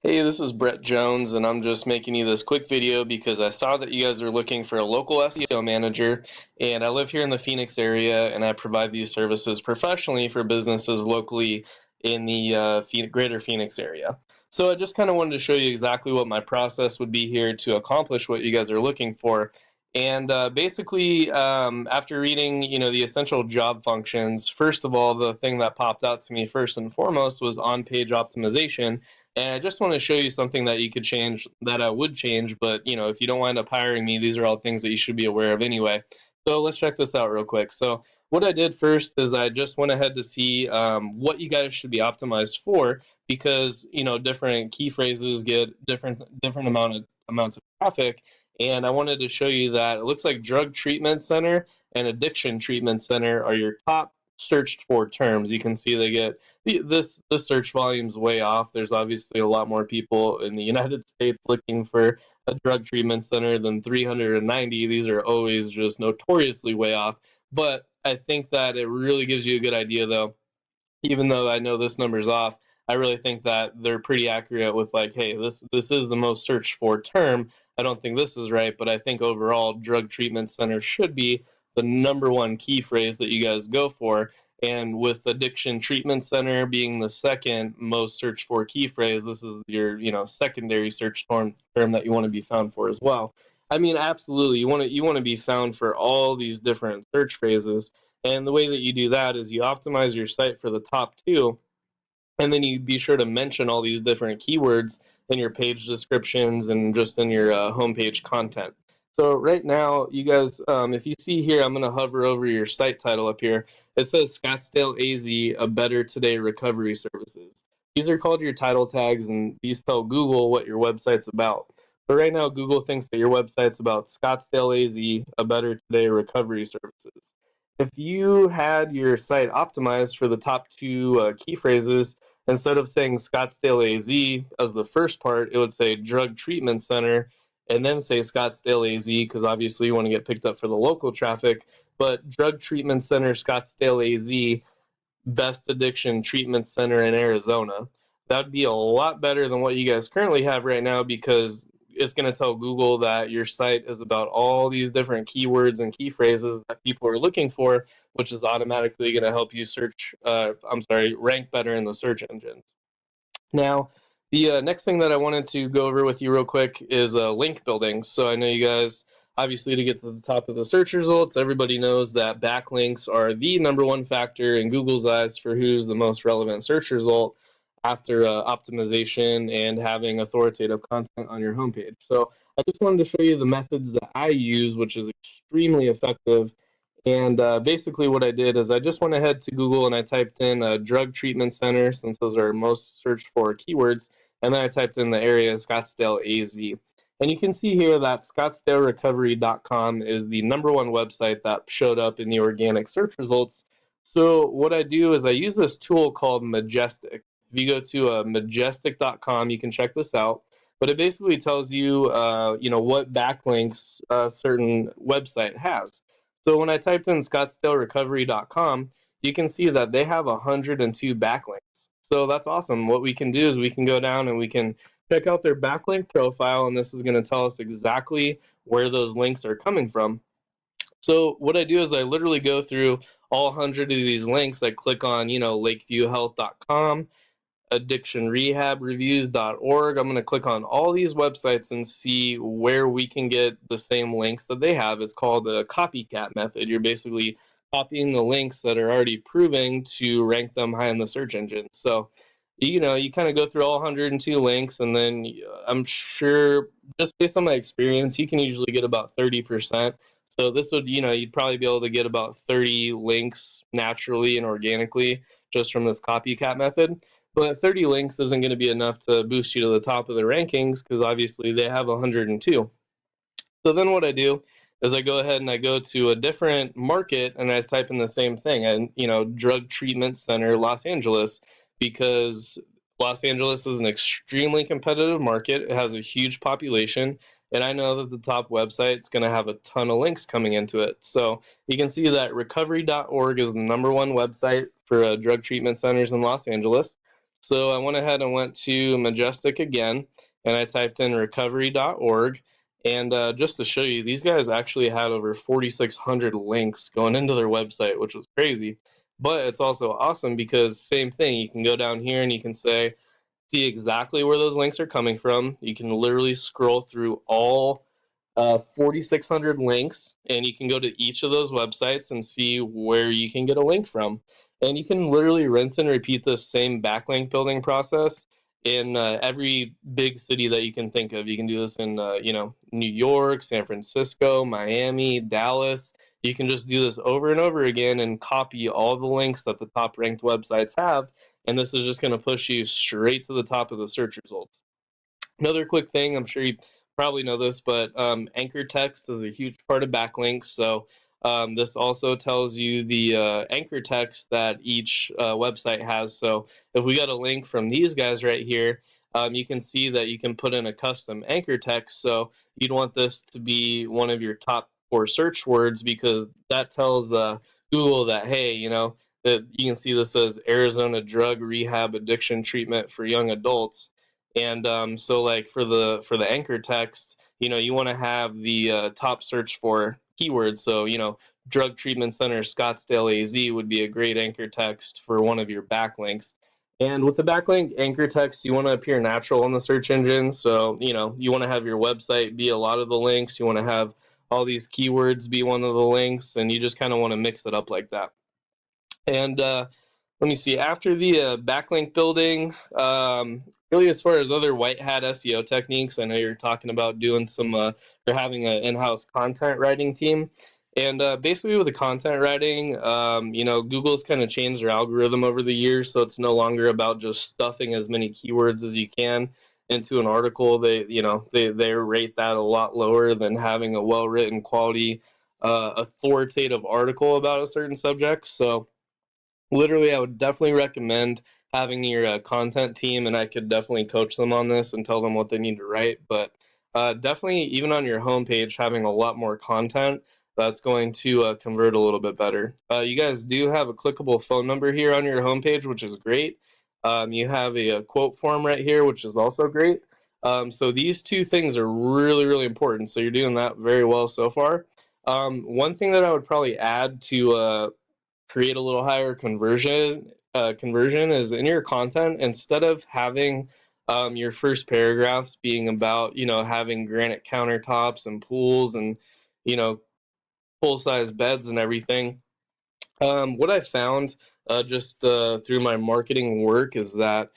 Hey, this is Brett Jones, and I'm just making you this quick video because I saw that you guys are looking for a local SEO manager, and I live here in the Phoenix area, and I provide these services professionally for businesses locally in the greater Phoenix area. So I just kind of wanted to show you exactly what my process would be here to accomplish what you guys are looking for. And basically, after reading, the essential job functions, first of all, the thing that popped out to me first and foremost was on-page optimization. And I just want to show you something that you could change, that I would change, but if you don't wind up hiring me, these are all things that you should be aware of anyway. So let's check this out real quick. So what I did first is I just went ahead to see what you guys should be optimized for, because different key phrases get different amounts of traffic, and I wanted to show you that it looks like drug treatment center and addiction treatment center are your top searched for terms. You can see they get this search volume's way off. There's obviously a lot more people in the United States looking for a drug treatment center than 390. These are always just notoriously way off. But I think that it really gives you a good idea, though. Even though I know this number's off, I really think that they're pretty accurate with, like, hey, this is the most searched for term. I don't think this is right, but I think overall drug treatment center should be the number one key phrase that you guys go for. And with addiction treatment center being the second most searched for key phrase, this is your secondary search term that you want to be found for as well. I mean, absolutely, you want to be found for all these different search phrases, and the way that you do that is you optimize your site for the top two, and then you be sure to mention all these different keywords in your page descriptions and just in your homepage content. So right now, you guys, if you see here, I'm going to hover over your site title up here. It says Scottsdale AZ, a better today recovery services. These are called your title tags, and these tell Google what your website's about. But right now, Google thinks that your website's about Scottsdale AZ, a better today recovery services. If you had your site optimized for the top two key phrases, instead of saying Scottsdale AZ as the first part, it would say Drug Treatment Center and then say Scottsdale AZ, because obviously you want to get picked up for the local traffic. But Drug Treatment Center Scottsdale AZ, best addiction treatment center in Arizona. That'd be a lot better than what you guys currently have right now, because it's going to tell Google that your site is about all these different keywords and key phrases that people are looking for, which is automatically going to help you rank better in the search engines. Now, the next thing that I wanted to go over with you real quick is link building. So I know you guys, obviously, to get to the top of the search results, everybody knows that backlinks are the number one factor in Google's eyes for who's the most relevant search result after optimization and having authoritative content on your homepage. So I just wanted to show you the methods that I use, which is extremely effective. And basically, what I did is I just went ahead to Google and I typed in a drug treatment center, since those are most searched for keywords. And then I typed in the area Scottsdale AZ. And you can see here that scottsdalerecovery.com is the number one website that showed up in the organic search results. So what I do is I use this tool called Majestic. If you go to majestic.com, you can check this out. But it basically tells you, what backlinks a certain website has. So when I typed in scottsdalerecovery.com, you can see that they have 102 backlinks. So that's awesome. What we can do is we can go down and we can check out their backlink profile, and this is going to tell us exactly where those links are coming from. So what I do is I literally go through all 100 of these links. I click on, lakeviewhealth.com, addictionrehabreviews.org. I'm going to click on all these websites and see where we can get the same links that they have. It's called the copycat method. You're basically copying the links that are already proving to rank them high in the search engine. So, you kind of go through all 102 links, and then I'm sure, just based on my experience, you can usually get about 30%. So this would, you'd probably be able to get about 30 links naturally and organically just from this copycat method. But 30 links isn't going to be enough to boost you to the top of the rankings, because obviously they have 102. So then what I do is I go ahead and I go to a different market and I type in the same thing, and drug treatment center Los Angeles, because Los Angeles is an extremely competitive market. It has a huge population, and I know that the top website is going to have a ton of links coming into it. So you can see that recovery.org is the number one website for drug treatment centers in Los Angeles. So I went ahead and went to Majestic again, and I typed in recovery.org. And just to show you, these guys actually had over 4,600 links going into their website, which was crazy. But it's also awesome because same thing, you can go down here and you can say, see exactly where those links are coming from. You can literally scroll through all 4,600 links, and you can go to each of those websites and see where you can get a link from. And you can literally rinse and repeat this same backlink building process in every big city that you can think of. You can do this in, New York, San Francisco, Miami, Dallas. You can just do this over and over again and copy all the links that the top ranked websites have, and this is just going to push you straight to the top of the search results. Another quick thing, I'm sure you probably know this, but anchor text is a huge part of backlinks. So this also tells you the anchor text that each website has. So if we got a link from these guys right here, you can see that you can put in a custom anchor text. So you'd want this to be one of your top 4 search words, because that tells Google that, hey, that you can see this says Arizona drug rehab addiction treatment for young adults. And so like for the anchor text, you want to have the top search for keywords. So drug treatment center Scottsdale AZ would be a great anchor text for one of your backlinks. And with the backlink anchor text, you want to appear natural on the search engine. So you want to have your website be a lot of the links. You want to have all these keywords be one of the links, and you just kind of want to mix it up like that. And let me see, after the backlink building, really as far as other white hat SEO techniques, I know you're talking about doing some, or having an in-house content writing team. And basically with the content writing, Google's kind of changed their algorithm over the years, so it's no longer about just stuffing as many keywords as you can into an article. They rate that a lot lower than having a well-written, quality, authoritative article about a certain subject. So literally, I would definitely recommend having your content team, and I could definitely coach them on this and tell them what they need to write. But definitely, even on your homepage, having a lot more content, that's going to convert a little bit better. You guys do have a clickable phone number here on your homepage, which is great. You have a quote form right here, which is also great. So these two things are really, really important. So you're doing that very well so far. One thing that I would probably add to create a little higher conversion is in your content, instead of having your first paragraphs being about having granite countertops and pools and you know full size beds and everything. What I found just through my marketing work is that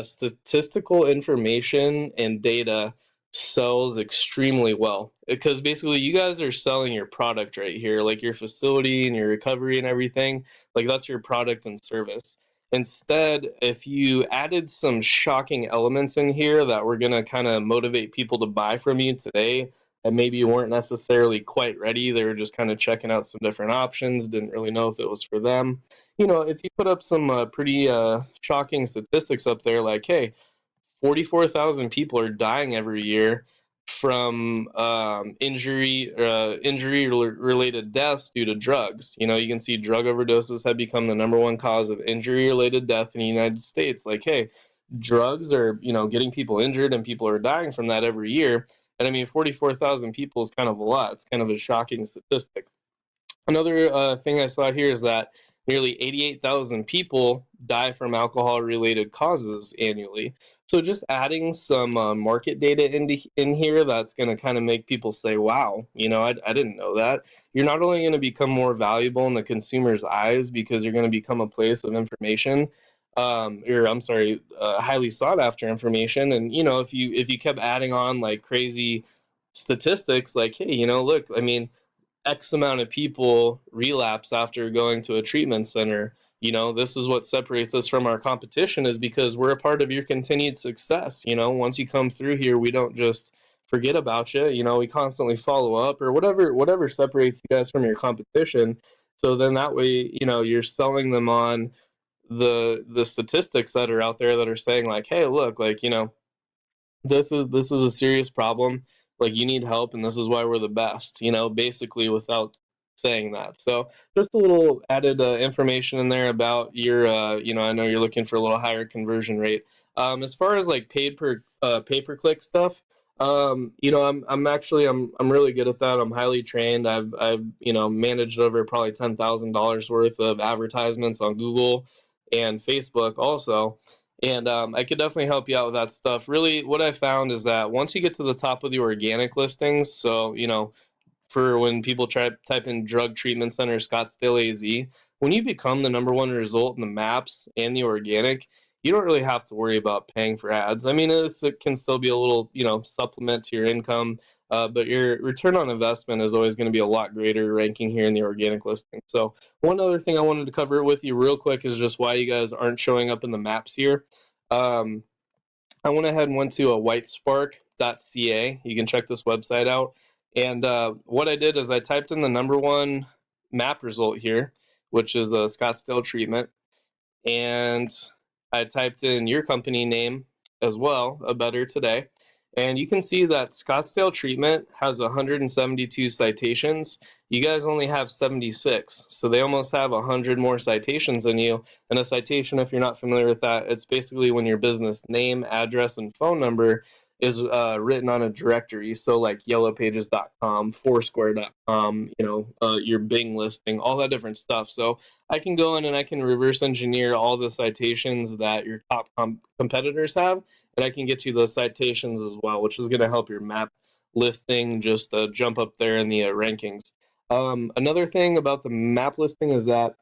statistical information and data sells extremely well, because basically you guys are selling your product right here, like your facility and your recovery and everything. Like that's your product and service. Instead, if you added some shocking elements in here that were going to kind of motivate people to buy from you today, and maybe you weren't necessarily quite ready. They were just kind of checking out some different options, didn't really know if it was for them. If you put up some pretty shocking statistics up there, like, hey, 44,000 people are dying every year from injury related deaths due to drugs. You can see drug overdoses have become the number one cause of injury related death in the United States. Like, hey, drugs are getting people injured, and people are dying from that every year. And I mean, 44,000 people is kind of a lot. It's kind of a shocking statistic. Another thing I saw here is that nearly 88,000 people die from alcohol-related causes annually. So just adding some market data in here, that's going to kind of make people say, wow, I didn't know that. You're not only going to become more valuable in the consumer's eyes because you're going to become a place of information, or I'm sorry, highly sought after information. And if you kept adding on like crazy statistics, like, hey, look, I mean, X amount of people relapse after going to a treatment center. This is what separates us from our competition, is because we're a part of your continued success. Once you come through here, we don't just forget about you. We constantly follow up, or whatever separates you guys from your competition. So then that way, you're selling them on the statistics that are out there that are saying like, hey, look, like, this is a serious problem. Like, you need help, and this is why we're the best. Basically, without saying that. So just a little added information in there about your, I know you're looking for a little higher conversion rate. As far as like paid per pay per click stuff, I'm really good at that. I'm highly trained. I've managed over probably $10,000 worth of advertisements on Google and Facebook also. And I could definitely help you out with that stuff. Really, what I found is that once you get to the top of the organic listings, so for when people try to type in drug treatment center Scottsdale AZ, when you become the number one result in the maps and the organic, you don't really have to worry about paying for ads. I mean, it can still be a little, supplement to your income, but your return on investment is always going to be a lot greater ranking here in the organic listing. So one other thing I wanted to cover with you real quick is just why you guys aren't showing up in the maps here. I went ahead and went to a whitespark.ca. You can check this website out. And what I did is I typed in the number one map result here, which is a Scottsdale treatment. And I typed in your company name as well, A Better Today. And you can see that Scottsdale treatment has 172 citations. You guys only have 76. So they almost have 100 more citations than you. And a citation, if you're not familiar with that, it's basically when your business name, address, and phone number is written on a directory. So like yellowpages.com, foursquare.com, your Bing listing, all that different stuff. So I can go in and I can reverse engineer all the citations that your top competitors have, and I can get you those citations as well, which is going to help your map listing just jump up there in the rankings. Another thing about the map listing is that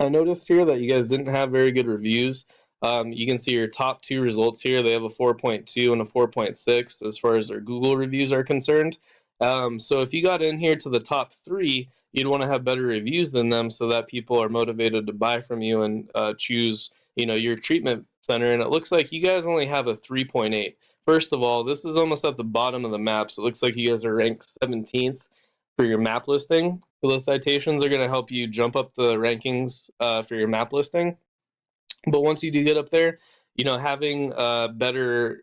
I noticed here that you guys didn't have very good reviews. You can see your top two results here. They have a 4.2 and a 4.6 as far as their Google reviews are concerned. So if you got in here to the top three, you'd want to have better reviews than them so that people are motivated to buy from you and choose, your treatment center. And it looks like you guys only have a 3.8. First of all, this is almost at the bottom of the map, so it looks like you guys are ranked 17th for your map listing. So those citations are going to help you jump up the rankings for your map listing. But once you do get up there, having better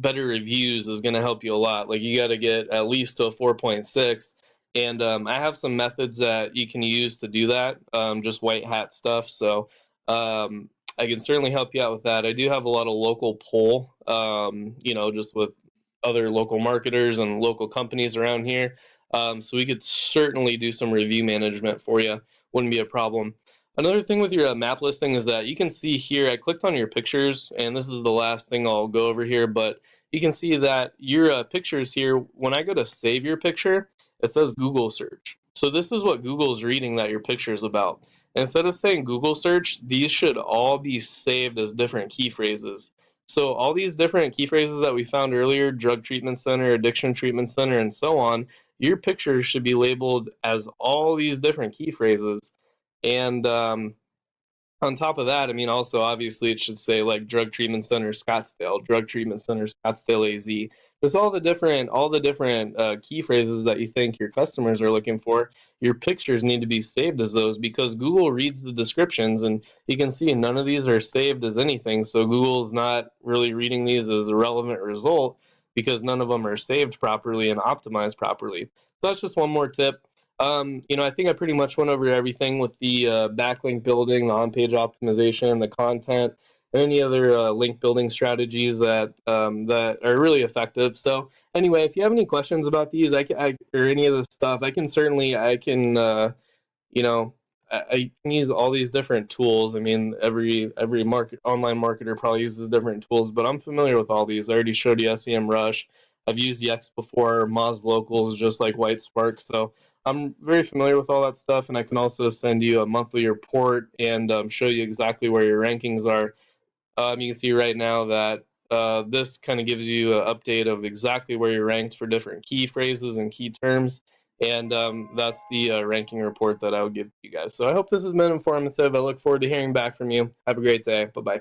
reviews is going to help you a lot. Like you got to get at least to a 4.6. And I have some methods that you can use to do that, just white hat stuff. So I can certainly help you out with that. I do have a lot of local pull, just with other local marketers and local companies around here. So we could certainly do some review management for you. Wouldn't be a problem. Another thing with your map listing is that you can see here, I clicked on your pictures, and this is the last thing I'll go over here, but you can see that your pictures here, when I go to save your picture, it says Google search. So this is what Google's reading that your picture is about. Instead of saying Google search, these should all be saved as different key phrases. So all these different key phrases that we found earlier, drug treatment center, addiction treatment center, and so on, your pictures should be labeled as all these different key phrases. And on top of that, I mean, also obviously it should say like drug treatment center Scottsdale, drug treatment center Scottsdale AZ. Just all the different key phrases that you think your customers are looking for. Your pictures need to be saved as those because Google reads the descriptions, and you can see none of these are saved as anything. So Google's not really reading these as a relevant result because none of them are saved properly and optimized properly. So that's just one more tip. I think I pretty much went over everything with the backlink building, the on-page optimization, the content, and any other link building strategies that are really effective. So anyway, if you have any questions about these, or any of this stuff, I can you know, I can use all these different tools. I mean, every online marketer probably uses different tools, but I'm familiar with all these. I already showed you SEM Rush. I've used Yext before, Moz Locals, just like White Spark. So I'm very familiar with all that stuff, and I can also send you a monthly report and show you exactly where your rankings are. You can see right now that this kind of gives you an update of exactly where you're ranked for different key phrases and key terms. And that's the ranking report that I will give to you guys. So I hope this has been informative. I look forward to hearing back from you. Have a great day. Bye-bye.